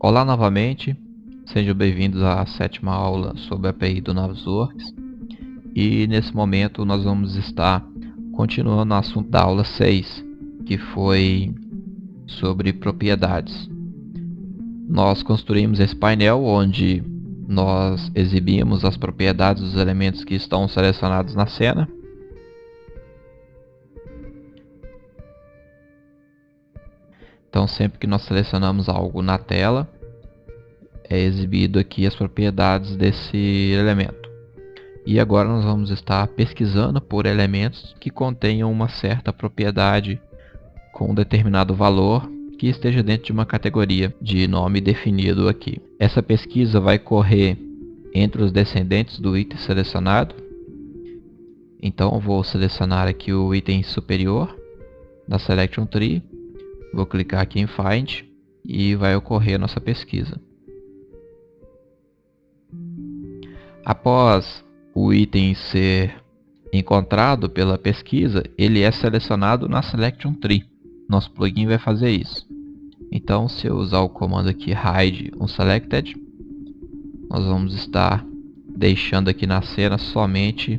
Olá novamente, sejam bem-vindos à sétima aula sobre a API do Navisworks. E nesse momento nós vamos estar continuando o assunto da aula 6, que foi sobre propriedades. Nós construímos esse painel onde nós exibimos as propriedades dos elementos que estão selecionados na cena. Então sempre que nós selecionamos algo na tela, é exibido aqui as propriedades desse elemento. E agora nós vamos estar pesquisando por elementos que contenham uma certa propriedade com um determinado valor que esteja dentro de uma categoria de nome definido aqui. Essa pesquisa vai correr entre os descendentes do item selecionado. Então eu vou selecionar aqui o item superior da Selection Tree, vou clicar aqui em Find e vai ocorrer a nossa pesquisa. Após o item ser encontrado pela pesquisa, ele é selecionado na Selection Tree. Nosso plugin vai fazer isso. Então, se eu usar o comando aqui hide unselected, nós vamos estar deixando aqui na cena somente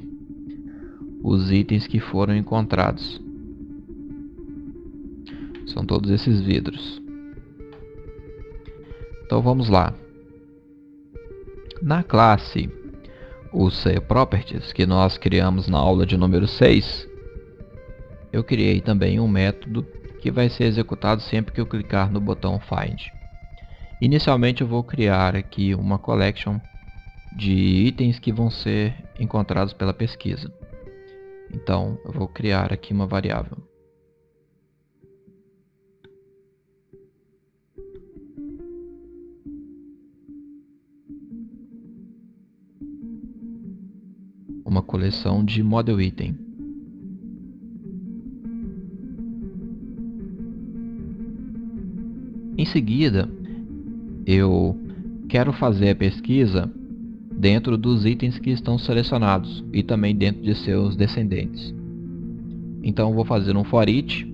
os itens que foram encontrados. São todos esses vidros. Então vamos lá. Na classe UseProperties, que nós criamos na aula de número 6, eu criei também um método que vai ser executado sempre que eu clicar no botão Find. Inicialmente eu vou criar aqui uma collection de itens que vão ser encontrados pela pesquisa. Então eu vou criar aqui uma variável. Uma coleção de model item. Em seguida, eu quero fazer a pesquisa dentro dos itens que estão selecionados e também dentro de seus descendentes. Então vou fazer um for each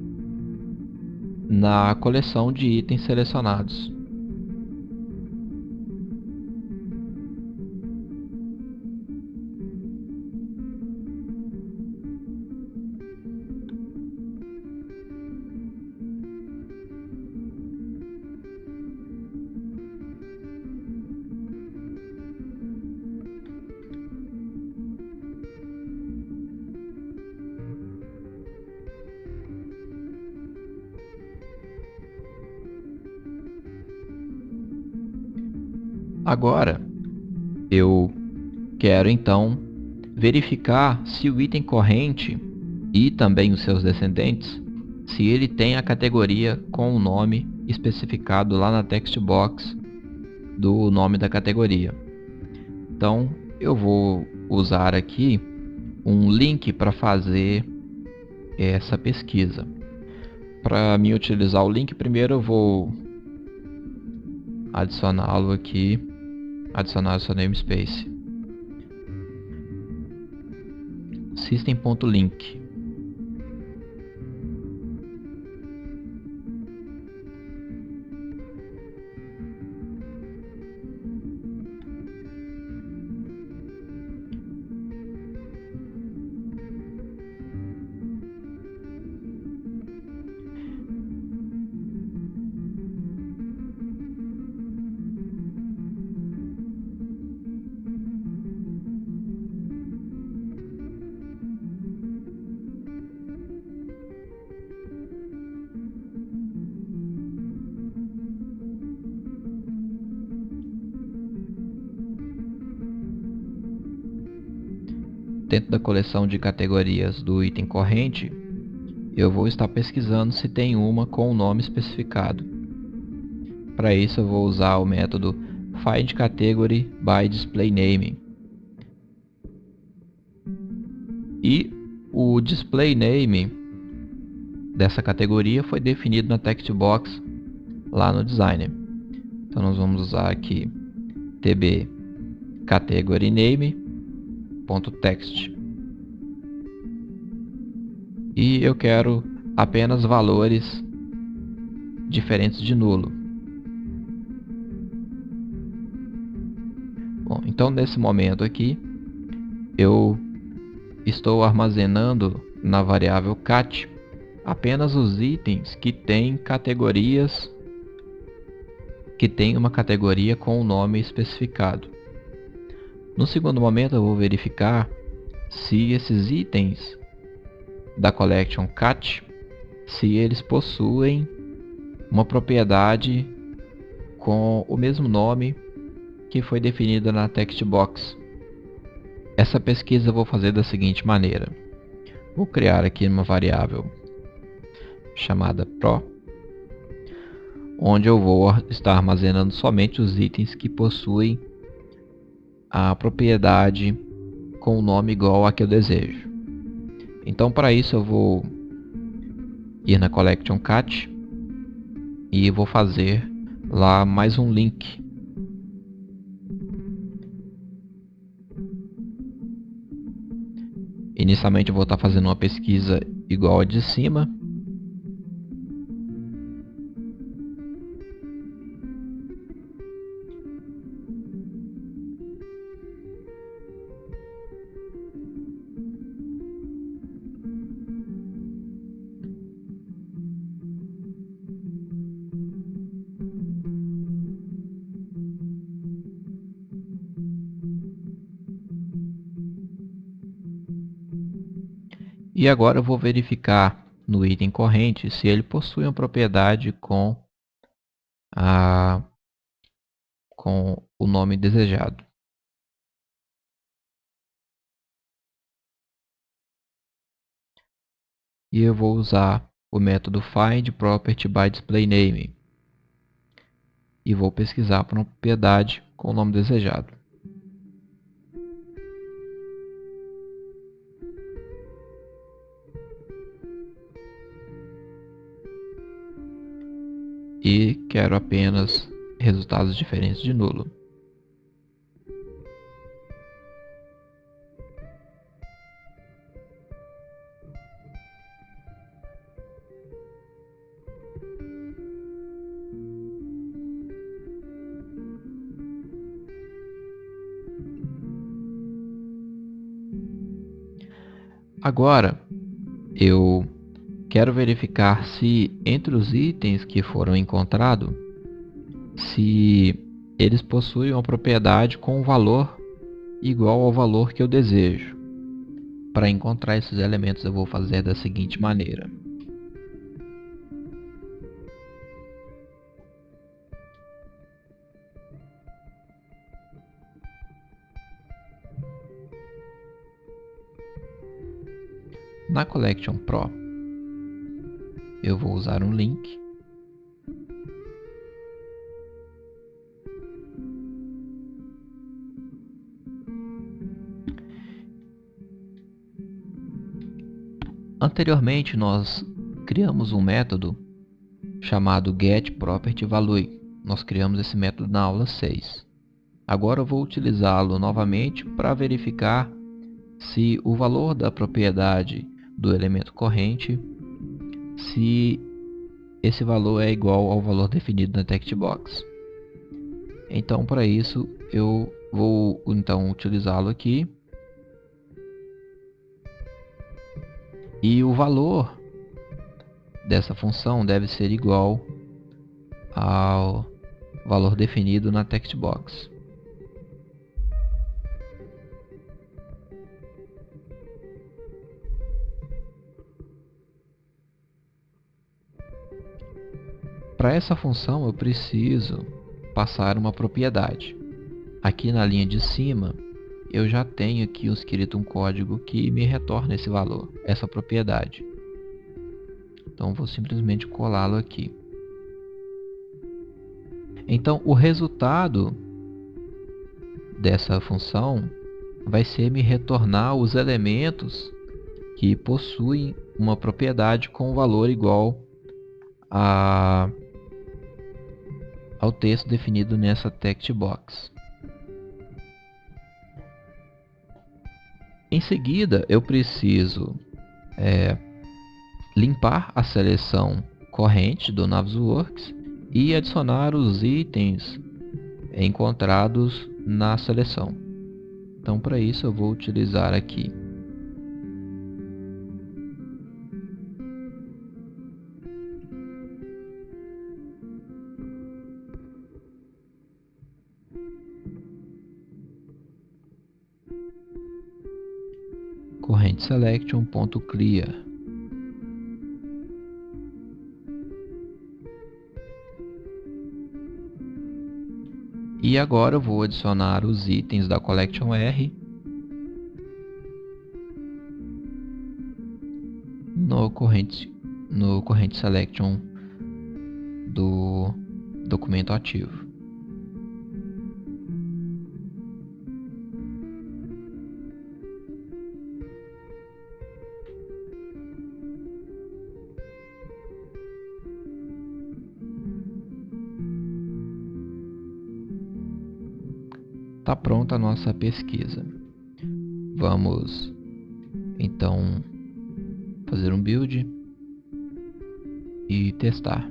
na coleção de itens selecionados. Agora, eu quero então verificar se o item corrente e também os seus descendentes, se ele tem a categoria com o nome especificado lá na text box do nome da categoria. Então, eu vou usar aqui um link para fazer essa pesquisa. Para mim utilizar o link, primeiro eu vou adicioná-lo aqui, adicionar o seu namespace. System.link. Dentro da coleção de categorias do item corrente, eu vou estar pesquisando se tem uma com o nome especificado. Para isso eu vou usar o método findCategory_by_displayName. E o displayName dessa categoria foi definido na text box lá no designer. Então nós vamos usar aqui tb category name.text. E eu quero apenas valores diferentes de nulo. Então nesse momento aqui eu estou armazenando na variável cat apenas os itens que têm categorias, que tem uma categoria com o nome especificado. No segundo momento eu vou verificar se esses itens da collection cat, se eles possuem uma propriedade com o mesmo nome que foi definida na text box. Essa pesquisa eu vou fazer da seguinte maneira: vou criar aqui uma variável chamada pro, onde eu vou estar armazenando somente os itens que possuem a propriedade com o nome igual a que eu desejo. Então para isso eu vou ir na collection cat e vou fazer lá mais um link. Inicialmente eu vou estar fazendo uma pesquisa igual a de cima. E agora eu vou verificar no item corrente se ele possui uma propriedade com o nome desejado. E eu vou usar o método findPropertyByDisplayName e vou pesquisar por uma propriedade com o nome desejado. E quero apenas resultados diferentes de nulo. Agora eu quero verificar se entre os itens que foram encontrados, se eles possuem uma propriedade com um valor igual ao valor que eu desejo. Para encontrar esses elementos eu vou fazer da seguinte maneira: na collection pro eu vou usar um link Anteriormente nós criamos um método chamado getPropertyValue. Nós criamos esse método na aula 6. Agora eu vou utilizá-lo novamente para verificar se o valor da propriedade do elemento corrente, se esse valor é igual ao valor definido na text box. Então para isso eu vou utilizá-lo aqui. E o valor dessa função deve ser igual ao valor definido na text box. Para essa função eu preciso passar uma propriedade. Aqui na linha de cima eu já tenho aqui escrito um código que me retorna esse valor, essa propriedade. Então vou simplesmente colá-lo aqui. Então o resultado dessa função vai ser me retornar os elementos que possuem uma propriedade com valor igual ao texto definido nessa text box. Em seguida, eu preciso limpar a seleção corrente do Navisworks e adicionar os itens encontrados na seleção. Então, para isso eu vou utilizar aqui corrente selection.clear. E agora eu vou adicionar os itens da collection R no corrente selection do documento ativo. Está pronta a nossa pesquisa. Vamos então fazer um build e testar.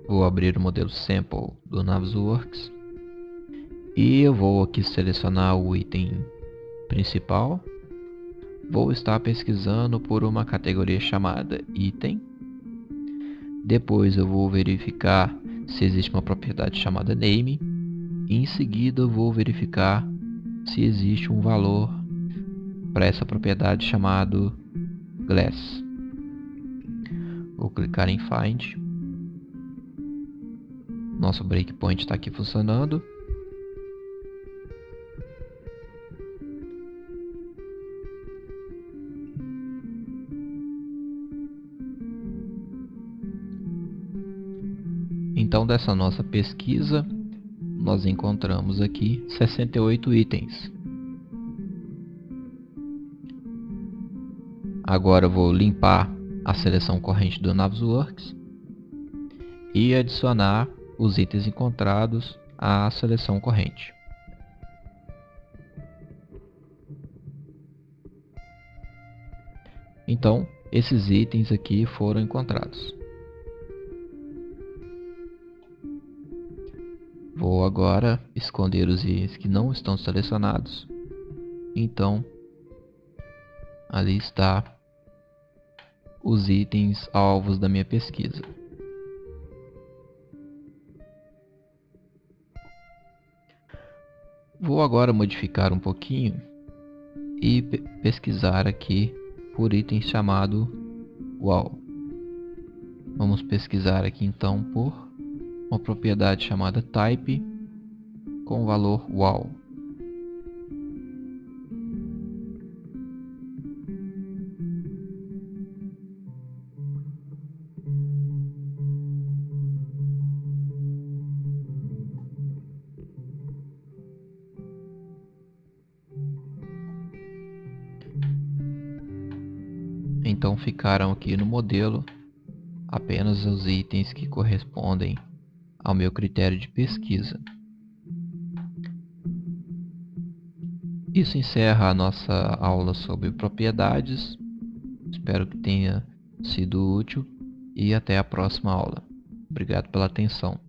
Vou abrir o modelo sample do Navisworks e eu vou aqui selecionar o item principal. Vou estar pesquisando por uma categoria chamada item. Depois eu vou verificar se existe uma propriedade chamada name. E em seguida eu vou verificar se existe um valor para essa propriedade chamado glass. Vou clicar em find. Nosso breakpoint está aqui funcionando. Então, dessa nossa pesquisa, nós encontramos aqui 68 itens. Agora eu vou limpar a seleção corrente do Navisworks e adicionar os itens encontrados à seleção corrente. Então, esses itens aqui foram encontrados. Vou agora esconder os itens que não estão selecionados. Então, ali está os itens alvos da minha pesquisa. Vou agora modificar um pouquinho e pesquisar aqui por item chamado wall. Vamos pesquisar aqui então por uma propriedade chamada type com o valor wall. Então ficaram aqui no modelo apenas os itens que correspondem ao meu critério de pesquisa. Isso encerra a nossa aula sobre propriedades. Espero que tenha sido útil e até a próxima aula. Obrigado pela atenção.